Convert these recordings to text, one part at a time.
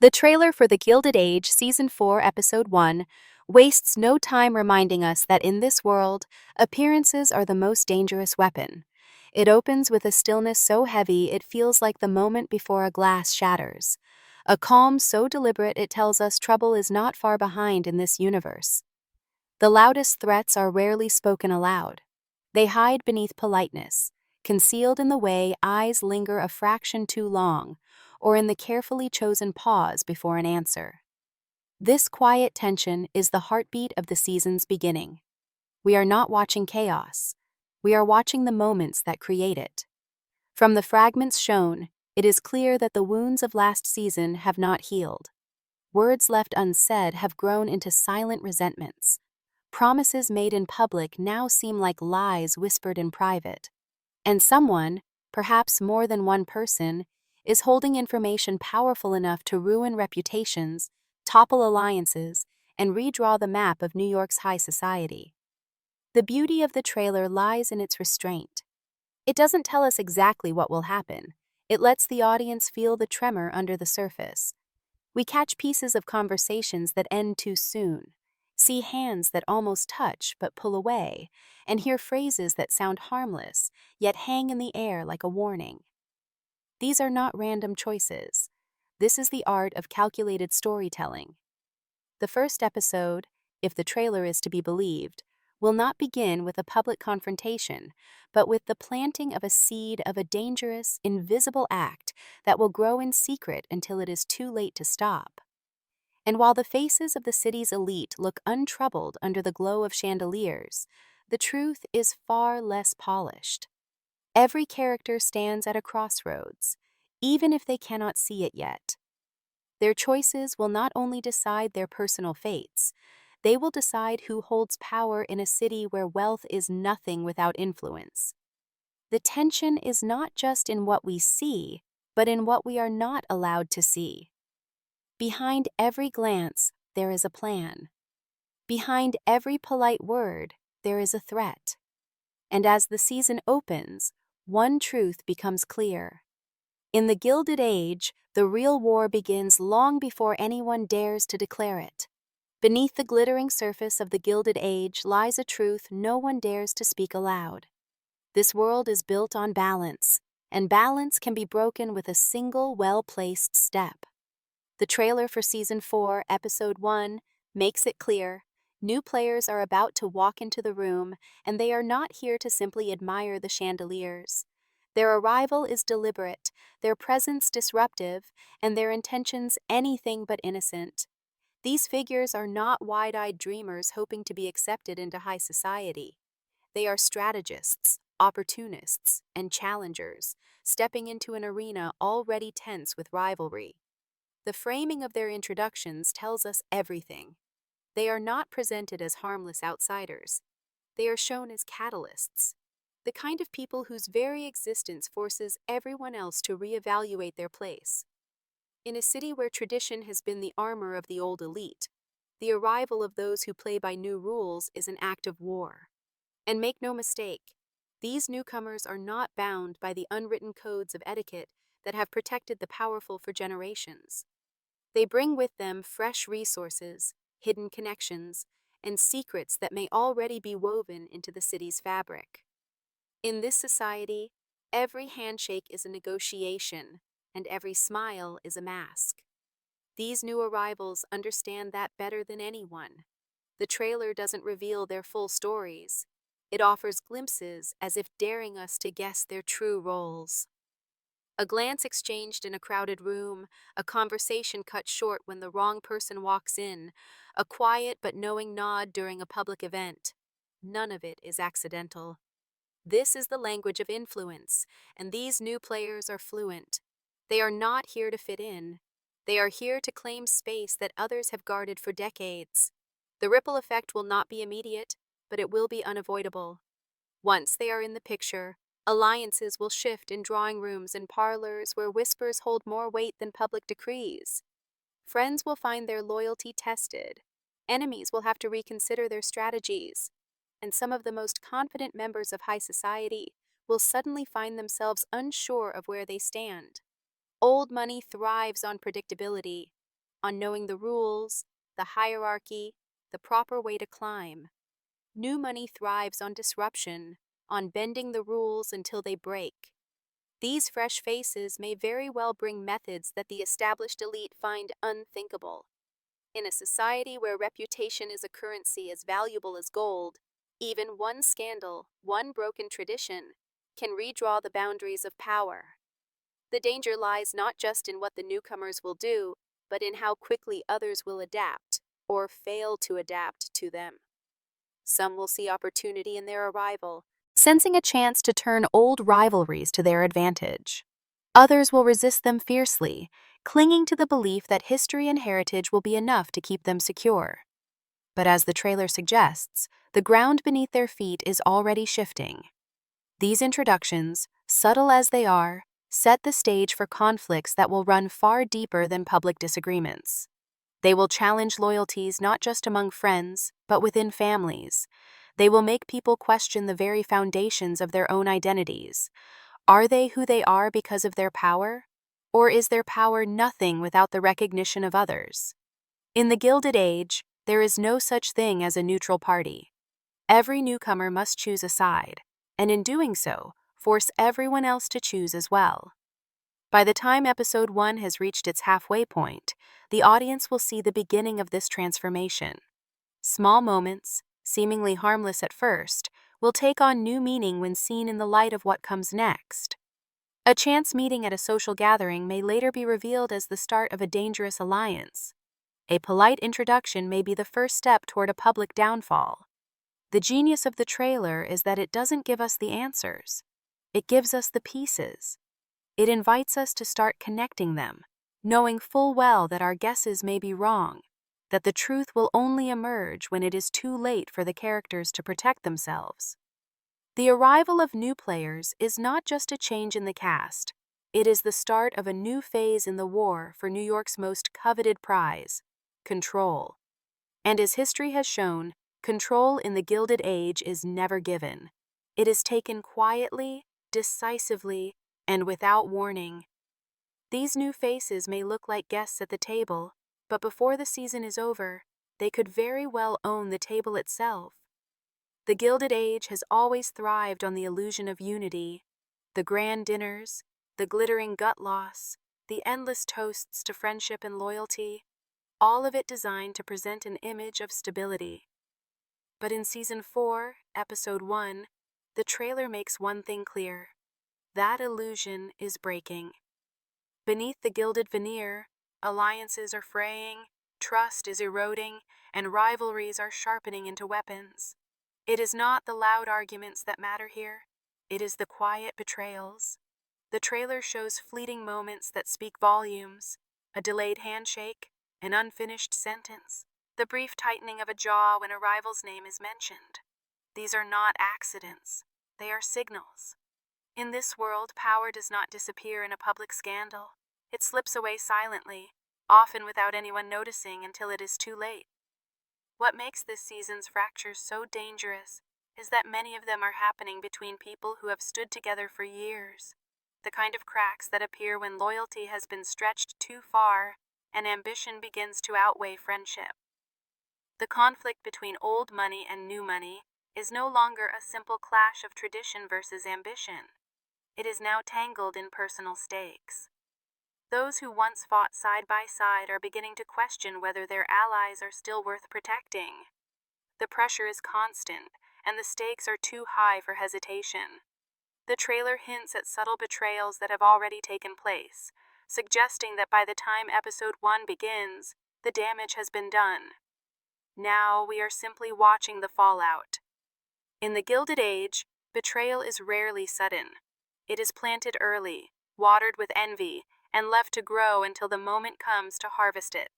The trailer for The Gilded Age, Season 4, Episode 1, wastes no time reminding us that in this world, appearances are the most dangerous weapon. It opens with a stillness so heavy it feels like the moment before a glass shatters. A calm so deliberate it tells us trouble is not far behind in this universe. The loudest threats are rarely spoken aloud. They hide beneath politeness, concealed in the way eyes linger a fraction too long, or in the carefully chosen pause before an answer. This quiet tension is the heartbeat of the season's beginning. We are not watching chaos. We are watching the moments that create it. From the fragments shown, it is clear that the wounds of last season have not healed. Words left unsaid have grown into silent resentments. Promises made in public now seem like lies whispered in private. And someone, perhaps more than one person, is holding information powerful enough to ruin reputations, topple alliances, and redraw the map of New York's high society. The beauty of the trailer lies in its restraint. It doesn't tell us exactly what will happen. It lets the audience feel the tremor under the surface. We catch pieces of conversations that end too soon, see hands that almost touch but pull away, and hear phrases that sound harmless, yet hang in the air like a warning. These are not random choices. This is the art of calculated storytelling. The first episode, if the trailer is to be believed, will not begin with a public confrontation, but with the planting of a seed of a dangerous, invisible act that will grow in secret until it is too late to stop. And while the faces of the city's elite look untroubled under the glow of chandeliers, the truth is far less polished. Every character stands at a crossroads, even if they cannot see it yet. Their choices will not only decide their personal fates, they will decide who holds power in a city where wealth is nothing without influence. The tension is not just in what we see, but in what we are not allowed to see. Behind every glance, there is a plan. Behind every polite word, there is a threat. And as the season opens, one truth becomes clear. In the Gilded Age, the real war begins long before anyone dares to declare it. Beneath the glittering surface of the Gilded Age lies a truth no one dares to speak aloud. This world is built on balance, and balance can be broken with a single well-placed step. The trailer for Season 4, Episode 1, makes it clear. New players are about to walk into the room, and they are not here to simply admire the chandeliers. Their arrival is deliberate, their presence disruptive, and their intentions anything but innocent. These figures are not wide-eyed dreamers hoping to be accepted into high society. They are strategists, opportunists, and challengers, stepping into an arena already tense with rivalry. The framing of their introductions tells us everything. They are not presented as harmless outsiders. They are shown as catalysts, the kind of people whose very existence forces everyone else to reevaluate their place. In a city where tradition has been the armor of the old elite, the arrival of those who play by new rules is an act of war. And make no mistake, these newcomers are not bound by the unwritten codes of etiquette that have protected the powerful for generations. They bring with them fresh resources, hidden connections, and secrets that may already be woven into the city's fabric. In this society, every handshake is a negotiation, and every smile is a mask. These new arrivals understand that better than anyone. The trailer doesn't reveal their full stories. It offers glimpses as if daring us to guess their true roles. A glance exchanged in a crowded room, a conversation cut short when the wrong person walks in, a quiet but knowing nod during a public event. None of it is accidental. This is the language of influence, and these new players are fluent. They are not here to fit in. They are here to claim space that others have guarded for decades. The ripple effect will not be immediate, but it will be unavoidable. Once they are in the picture, alliances will shift in drawing rooms and parlors where whispers hold more weight than public decrees. Friends will find their loyalty tested. Enemies will have to reconsider their strategies. And some of the most confident members of high society will suddenly find themselves unsure of where they stand. Old money thrives on predictability. on knowing the rules, the hierarchy, the proper way to climb. New money thrives on disruption, on bending the rules until they break. These fresh faces may very well bring methods that the established elite find unthinkable. In a society where reputation is a currency as valuable as gold, even one scandal, one broken tradition, can redraw the boundaries of power. The danger lies not just in what the newcomers will do, but in how quickly others will adapt, or fail to adapt to them. Some will see opportunity in their arrival, sensing a chance to turn old rivalries to their advantage. Others will resist them fiercely, clinging to the belief that history and heritage will be enough to keep them secure. But as the trailer suggests, the ground beneath their feet is already shifting. These introductions, subtle as they are, set the stage for conflicts that will run far deeper than public disagreements. They will challenge loyalties not just among friends, but within families. They will make people question the very foundations of their own identities. Are they who they are because of their power? Or is their power nothing without the recognition of others? In the Gilded Age, there is no such thing as a neutral party. Every newcomer must choose a side, and in doing so, force everyone else to choose as well. By the time episode 1 has reached its halfway point, the audience will see the beginning of this transformation. Small moments, seemingly harmless at first, will take on new meaning when seen in the light of what comes next. A chance meeting at a social gathering may later be revealed as the start of a dangerous alliance. A polite introduction may be the first step toward a public downfall. The genius of the trailer is that it doesn't give us the answers. It gives us the pieces. It invites us to start connecting them, knowing full well that our guesses may be wrong, that the truth will only emerge when it is too late for the characters to protect themselves. The arrival of new players is not just a change in the cast. It is the start of a new phase in the war for New York's most coveted prize, control. And as history has shown, control in the Gilded Age is never given. It is taken quietly, decisively, and without warning. These new faces may look like guests at the table, but before the season is over, they could very well own the table itself. The Gilded Age has always thrived on the illusion of unity. The grand dinners, the glittering gut loss, the endless toasts to friendship and loyalty, all of it designed to present an image of stability. But in Season 4, Episode 1, the trailer makes one thing clear. That illusion is breaking. Beneath the gilded veneer, alliances are fraying, trust is eroding, and rivalries are sharpening into weapons. It is not the loud arguments that matter here. It is the quiet betrayals. The trailer shows fleeting moments that speak volumes, a delayed handshake, an unfinished sentence, the brief tightening of a jaw when a rival's name is mentioned. These are not accidents. They are signals. In this world, power does not disappear in a public scandal. It slips away silently, often without anyone noticing until it is too late. What makes this season's fractures so dangerous is that many of them are happening between people who have stood together for years, the kind of cracks that appear when loyalty has been stretched too far and ambition begins to outweigh friendship. The conflict between old money and new money is no longer a simple clash of tradition versus ambition. It is now tangled in personal stakes. Those who once fought side by side are beginning to question whether their allies are still worth protecting. The pressure is constant, and the stakes are too high for hesitation. The trailer hints at subtle betrayals that have already taken place, suggesting that by the time episode 1 begins, the damage has been done. Now we are simply watching the fallout. In the Gilded Age, betrayal is rarely sudden. It is planted early, watered with envy, and left to grow until the moment comes to harvest it.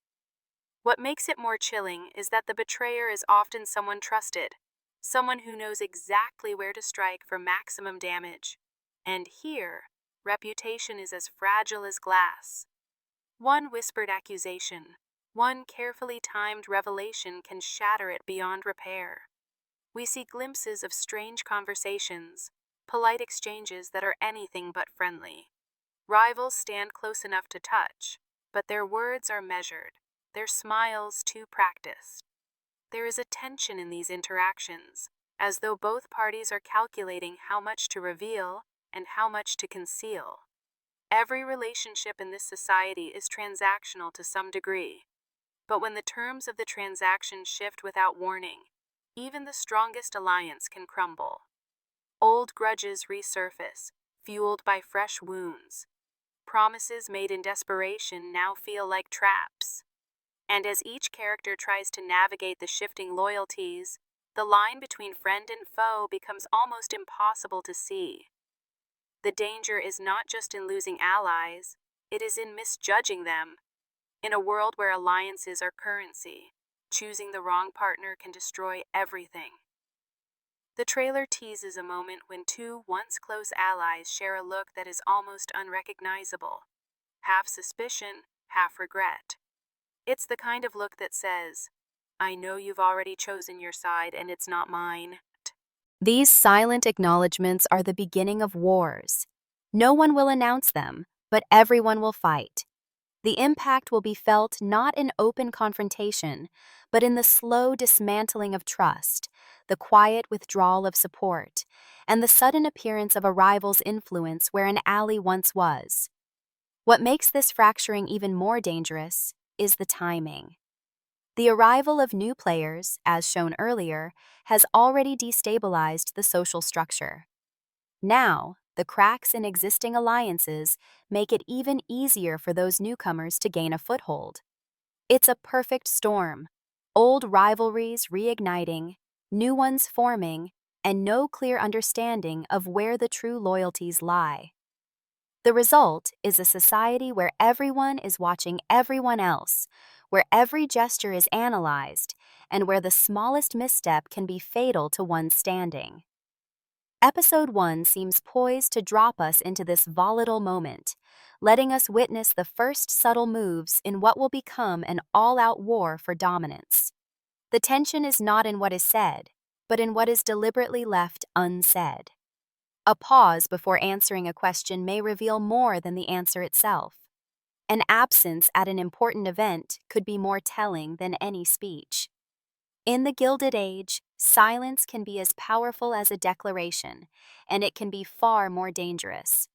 What makes it more chilling is that the betrayer is often someone trusted, someone who knows exactly where to strike for maximum damage. And here, reputation is as fragile as glass. One whispered accusation, one carefully timed revelation can shatter it beyond repair. We see glimpses of strange conversations, polite exchanges that are anything but friendly. Rivals stand close enough to touch, but their words are measured, their smiles too practiced. There is a tension in these interactions, as though both parties are calculating how much to reveal and how much to conceal. Every relationship in this society is transactional to some degree, but when the terms of the transaction shift without warning, even the strongest alliance can crumble. Old grudges resurface, fueled by fresh wounds. Promises made in desperation now feel like traps. And as each character tries to navigate the shifting loyalties, the line between friend and foe becomes almost impossible to see. The danger is not just in losing allies, it is in misjudging them. In a world where alliances are currency, choosing the wrong partner can destroy everything. The trailer teases a moment when two once close allies share a look that is almost unrecognizable, half suspicion, half regret. It's the kind of look that says, "I know you've already chosen your side and it's not mine." These silent acknowledgments are the beginning of wars. No one will announce them, but everyone will fight. The impact will be felt not in open confrontation, but in the slow dismantling of trust, the quiet withdrawal of support, and the sudden appearance of a rival's influence where an ally once was. What makes this fracturing even more dangerous is the timing. The arrival of new players, as shown earlier, has already destabilized the social structure. Now, the cracks in existing alliances make it even easier for those newcomers to gain a foothold. It's a perfect storm, old rivalries reigniting, new ones forming, and no clear understanding of where the true loyalties lie. The result is a society where everyone is watching everyone else, where every gesture is analyzed, and where the smallest misstep can be fatal to one's standing. Episode 1 seems poised to drop us into this volatile moment, letting us witness the first subtle moves in what will become an all-out war for dominance. The tension is not in what is said, but in what is deliberately left unsaid. A pause before answering a question may reveal more than the answer itself. An absence at an important event could be more telling than any speech. In the Gilded Age, silence can be as powerful as a declaration, and it can be far more dangerous.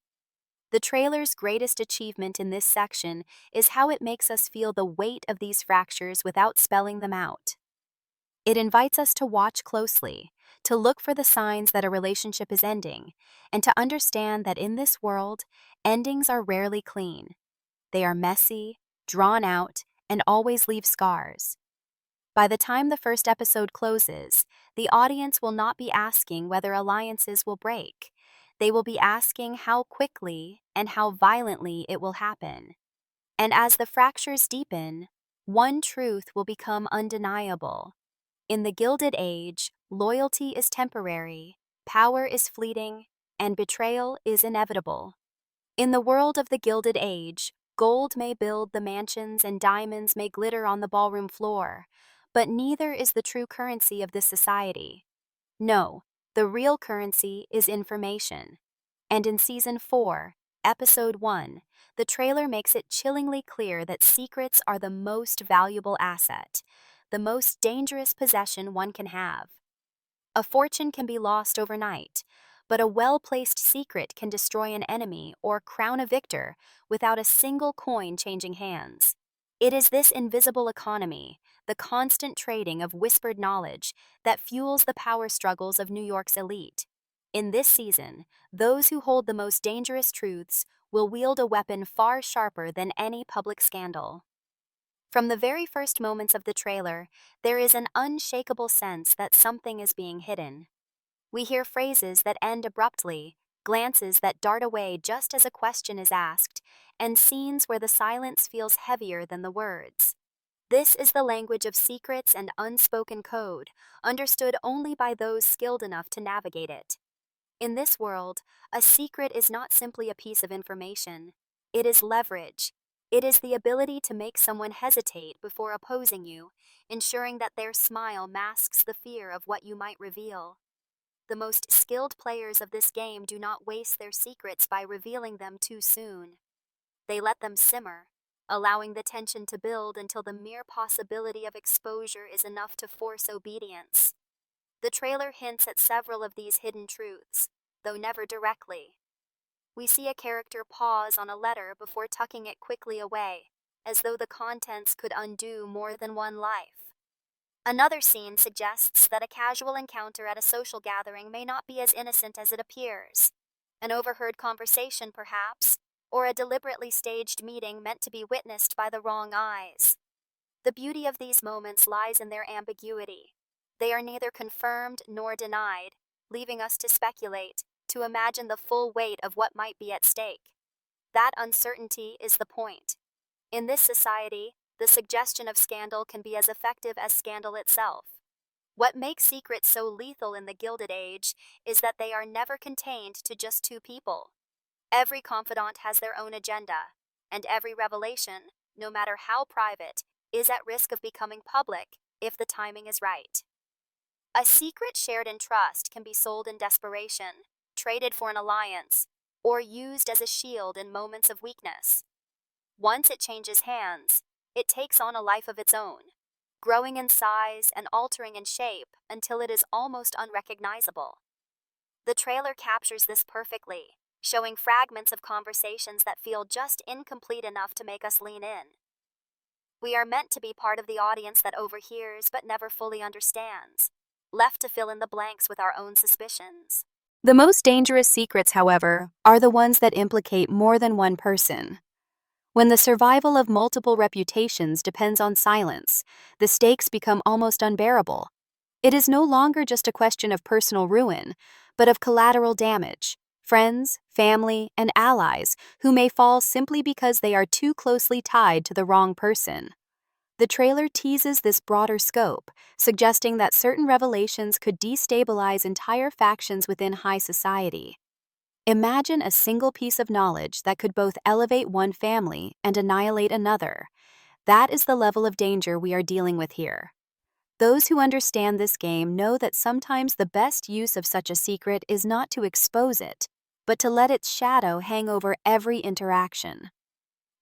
The trailer's greatest achievement in this section is how it makes us feel the weight of these fractures without spelling them out. It invites us to watch closely, to look for the signs that a relationship is ending, and to understand that in this world, endings are rarely clean. They are messy, drawn out, and always leave scars. By the time the first episode closes, the audience will not be asking whether alliances will break. They will be asking how quickly and how violently it will happen. And as the fractures deepen, one truth will become undeniable. In the Gilded Age, loyalty is temporary, power is fleeting, and betrayal is inevitable. In the world of the Gilded Age, gold may build the mansions and diamonds may glitter on the ballroom floor, but neither is the true currency of this society. No, the real currency is information. And in Season 4, Episode 1, the trailer makes it chillingly clear that secrets are the most valuable asset, the most dangerous possession one can have. A fortune can be lost overnight, but a well-placed secret can destroy an enemy or crown a victor without a single coin changing hands. It is this invisible economy, the constant trading of whispered knowledge, that fuels the power struggles of New York's elite. In this season, those who hold the most dangerous truths will wield a weapon far sharper than any public scandal. From the very first moments of the trailer, there is an unshakable sense that something is being hidden. We hear phrases that end abruptly, glances that dart away just as a question is asked, and scenes where the silence feels heavier than the words. This is the language of secrets and unspoken code, understood only by those skilled enough to navigate it. In this world, a secret is not simply a piece of information. It is leverage. It is the ability to make someone hesitate before opposing you, ensuring that their smile masks the fear of what you might reveal. The most skilled players of this game do not waste their secrets by revealing them too soon. They let them simmer, allowing the tension to build until the mere possibility of exposure is enough to force obedience. The trailer hints at several of these hidden truths, though never directly. We see a character pause on a letter before tucking it quickly away, as though the contents could undo more than one life. Another scene suggests that a casual encounter at a social gathering may not be as innocent as it appears. An overheard conversation, perhaps, or a deliberately staged meeting meant to be witnessed by the wrong eyes. The beauty of these moments lies in their ambiguity. They are neither confirmed nor denied, leaving us to speculate, to imagine the full weight of what might be at stake. That uncertainty is the point. In this society, the suggestion of scandal can be as effective as scandal itself. What makes secrets so lethal in the Gilded Age is that they are never contained to just two people. Every confidant has their own agenda, and every revelation, no matter how private, is at risk of becoming public if the timing is right. A secret shared in trust can be sold in desperation, traded for an alliance, or used as a shield in moments of weakness. Once it changes hands, it takes on a life of its own, growing in size and altering in shape until it is almost unrecognizable. The trailer captures this perfectly, showing fragments of conversations that feel just incomplete enough to make us lean in. We are meant to be part of the audience that overhears but never fully understands, left to fill in the blanks with our own suspicions. The most dangerous secrets, however, are the ones that implicate more than one person. When the survival of multiple reputations depends on silence, the stakes become almost unbearable. It is no longer just a question of personal ruin, but of collateral damage. Friends, family, and allies who may fall simply because they are too closely tied to the wrong person. The trailer teases this broader scope, suggesting that certain revelations could destabilize entire factions within high society. Imagine a single piece of knowledge that could both elevate one family and annihilate another. That is the level of danger we are dealing with here. Those who understand this game know that sometimes the best use of such a secret is not to expose it, but to let its shadow hang over every interaction.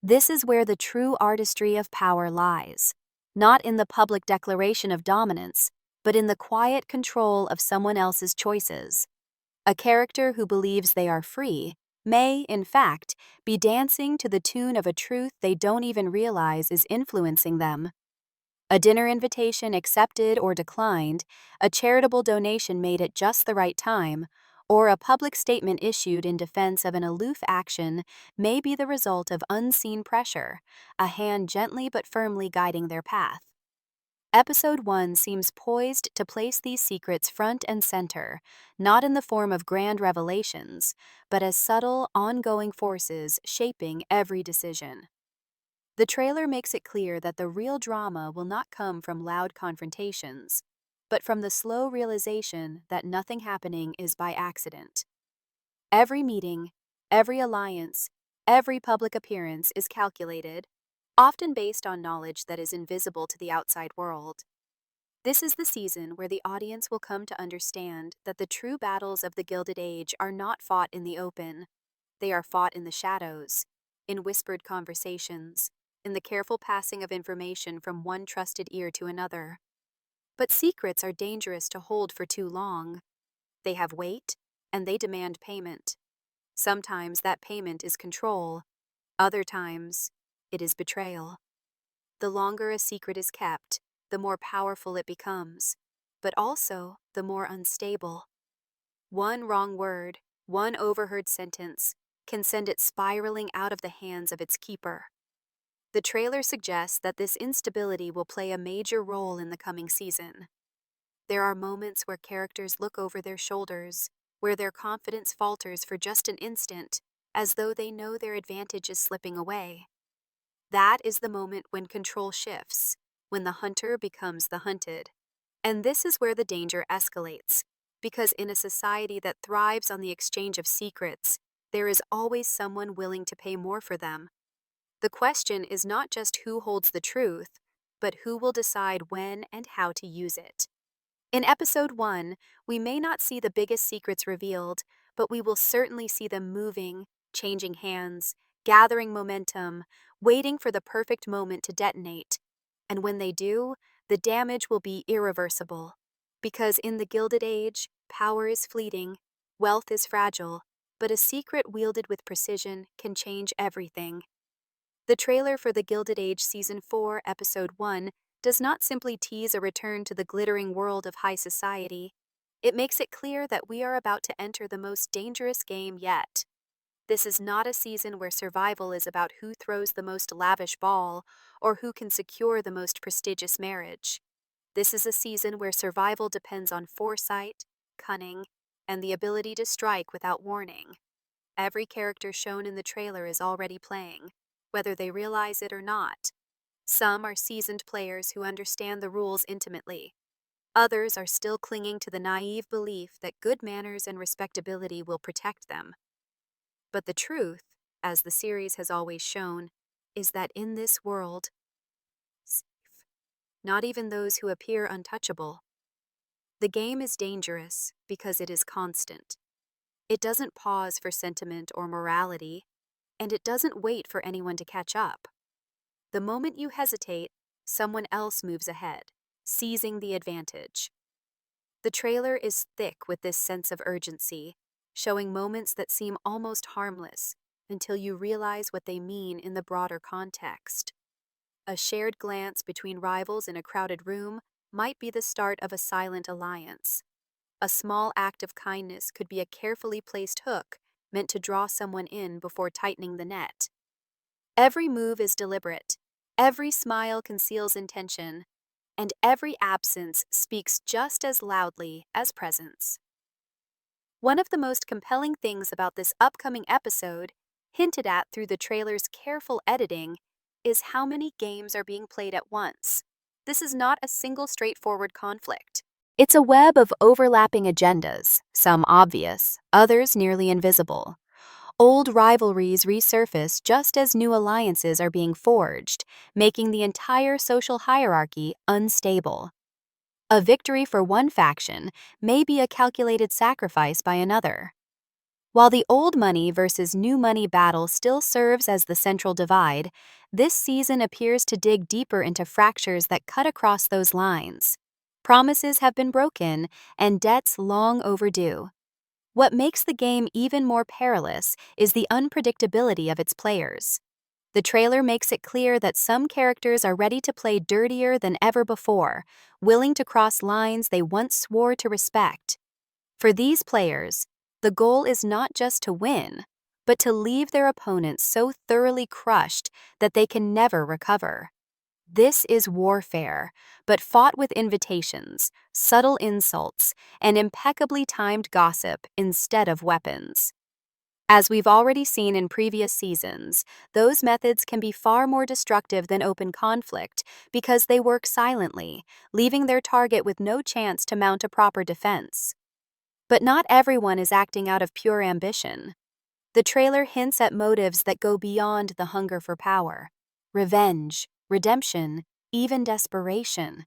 This is where the true artistry of power lies, not in the public declaration of dominance, but in the quiet control of someone else's choices. A character who believes they are free may, in fact, be dancing to the tune of a truth they don't even realize is influencing them. A dinner invitation accepted or declined, a charitable donation made at just the right time, or a public statement issued in defense of an aloof action may be the result of unseen pressure, a hand gently but firmly guiding their path. Episode 1 seems poised to place these secrets front and center, not in the form of grand revelations, but as subtle, ongoing forces shaping every decision. The trailer makes it clear that the real drama will not come from loud confrontations, but from the slow realization that nothing happening is by accident. Every meeting, every alliance, every public appearance is calculated, often based on knowledge that is invisible to the outside world. This is the season where the audience will come to understand that the true battles of the Gilded Age are not fought in the open. They are fought in the shadows, in whispered conversations, in the careful passing of information from one trusted ear to another. But secrets are dangerous to hold for too long. They have weight, and they demand payment. Sometimes that payment is control. Other times, it is betrayal. The longer a secret is kept, the more powerful it becomes, but also the more unstable. One wrong word, one overheard sentence, can send it spiraling out of the hands of its keeper. The trailer suggests that this instability will play a major role in the coming season. There are moments where characters look over their shoulders, where their confidence falters for just an instant, as though they know their advantage is slipping away. That is the moment when control shifts, when the hunter becomes the hunted. And this is where the danger escalates, because in a society that thrives on the exchange of secrets, there is always someone willing to pay more for them. The question is not just who holds the truth, but who will decide when and how to use it. In Episode 1, we may not see the biggest secrets revealed, but we will certainly see them moving, changing hands, gathering momentum, waiting for the perfect moment to detonate. And when they do, the damage will be irreversible. Because in the Gilded Age, power is fleeting, wealth is fragile, but a secret wielded with precision can change everything. The trailer for the Gilded Age Season 4, Episode 1 does not simply tease a return to the glittering world of high society. It makes it clear that we are about to enter the most dangerous game yet. This is not a season where survival is about who throws the most lavish ball or who can secure the most prestigious marriage. This is a season where survival depends on foresight, cunning, and the ability to strike without warning. Every character shown in the trailer is already playing, whether they realize it or not. Some are seasoned players who understand the rules intimately. Others are still clinging to the naive belief that good manners and respectability will protect them. But the truth, as the series has always shown, is that in this world, safe, not even those who appear untouchable. The game is dangerous because it is constant. It doesn't pause for sentiment or morality, and it doesn't wait for anyone to catch up. The moment you hesitate, someone else moves ahead, seizing the advantage. The trailer is thick with this sense of urgency, showing moments that seem almost harmless until you realize what they mean in the broader context. A shared glance between rivals in a crowded room might be the start of a silent alliance. A small act of kindness could be a carefully placed hook meant to draw someone in before tightening the net. Every move is deliberate, every smile conceals intention, and every absence speaks just as loudly as presence. One of the most compelling things about this upcoming episode, hinted at through the trailer's careful editing, is how many games are being played at once. This is not a single straightforward conflict. It's a web of overlapping agendas, some obvious, others nearly invisible. Old rivalries resurface just as new alliances are being forged, making the entire social hierarchy unstable. A victory for one faction may be a calculated sacrifice by another. While the old money versus new money battle still serves as the central divide, this season appears to dig deeper into fractures that cut across those lines. Promises have been broken, and debts long overdue. What makes the game even more perilous is the unpredictability of its players. The trailer makes it clear that some characters are ready to play dirtier than ever before, willing to cross lines they once swore to respect. For these players, the goal is not just to win, but to leave their opponents so thoroughly crushed that they can never recover. This is warfare, but fought with invitations, subtle insults, and impeccably timed gossip instead of weapons. As we've already seen in previous seasons, those methods can be far more destructive than open conflict because they work silently, leaving their target with no chance to mount a proper defense. But not everyone is acting out of pure ambition. The trailer hints at motives that go beyond the hunger for power: revenge, redemption, even desperation.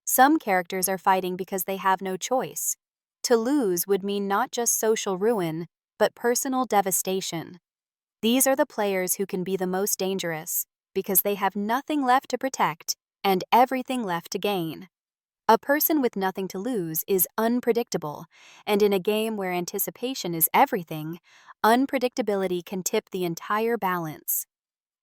Some characters are fighting because they have no choice. To lose would mean not just social ruin, but personal devastation. These are the players who can be the most dangerous because they have nothing left to protect and everything left to gain. A person with nothing to lose is unpredictable, and in a game where anticipation is everything, unpredictability can tip the entire balance.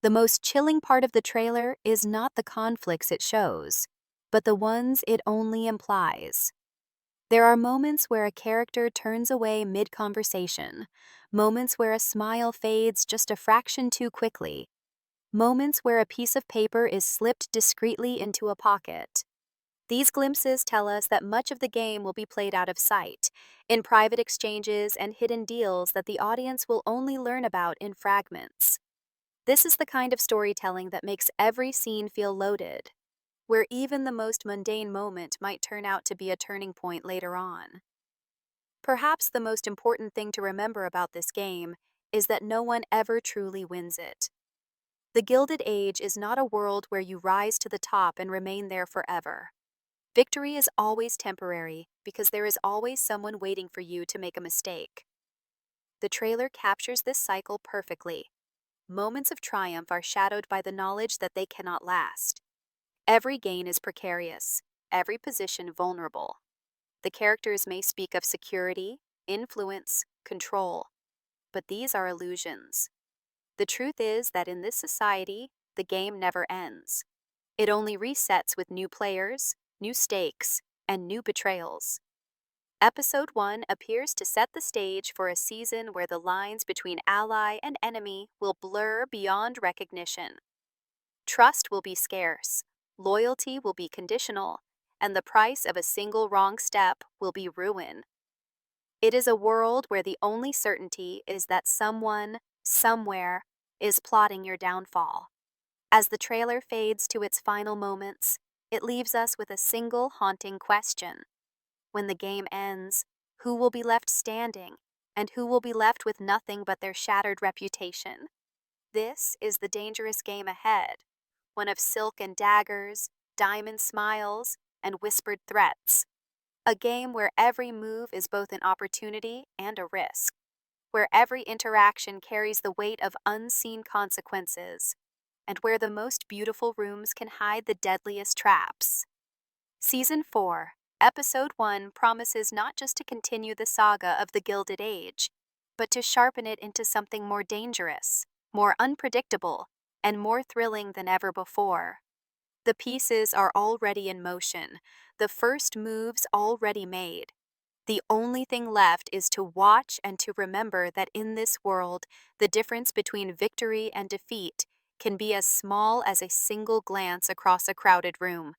The most chilling part of the trailer is not the conflicts it shows, but the ones it only implies. There are moments where a character turns away mid-conversation, moments where a smile fades just a fraction too quickly, moments where a piece of paper is slipped discreetly into a pocket. These glimpses tell us that much of the game will be played out of sight, in private exchanges and hidden deals that the audience will only learn about in fragments. This is the kind of storytelling that makes every scene feel loaded, where even the most mundane moment might turn out to be a turning point later on. Perhaps the most important thing to remember about this game is that no one ever truly wins it. The Gilded Age is not a world where you rise to the top and remain there forever. Victory is always temporary because there is always someone waiting for you to make a mistake. The trailer captures this cycle perfectly. Moments of triumph are shadowed by the knowledge that they cannot last. Every gain is precarious, every position vulnerable. The characters may speak of security, influence, control, but these are illusions. The truth is that in this society, the game never ends. It only resets with new players, new stakes, and new betrayals. Episode 1 appears to set the stage for a season where the lines between ally and enemy will blur beyond recognition. Trust will be scarce, loyalty will be conditional, and the price of a single wrong step will be ruin. It is a world where the only certainty is that someone, somewhere, is plotting your downfall. As the trailer fades to its final moments, it leaves us with a single haunting question. When the game ends, who will be left standing, and who will be left with nothing but their shattered reputation? This is the dangerous game ahead, one of silk and daggers, diamond smiles, and whispered threats. A game where every move is both an opportunity and a risk, where every interaction carries the weight of unseen consequences, and where the most beautiful rooms can hide the deadliest traps. Season 4, Episode 1 promises not just to continue the saga of the Gilded Age, but to sharpen it into something more dangerous, more unpredictable, and more thrilling than ever before. The pieces are already in motion, the first moves already made. The only thing left is to watch and to remember that in this world, the difference between victory and defeat can be as small as a single glance across a crowded room.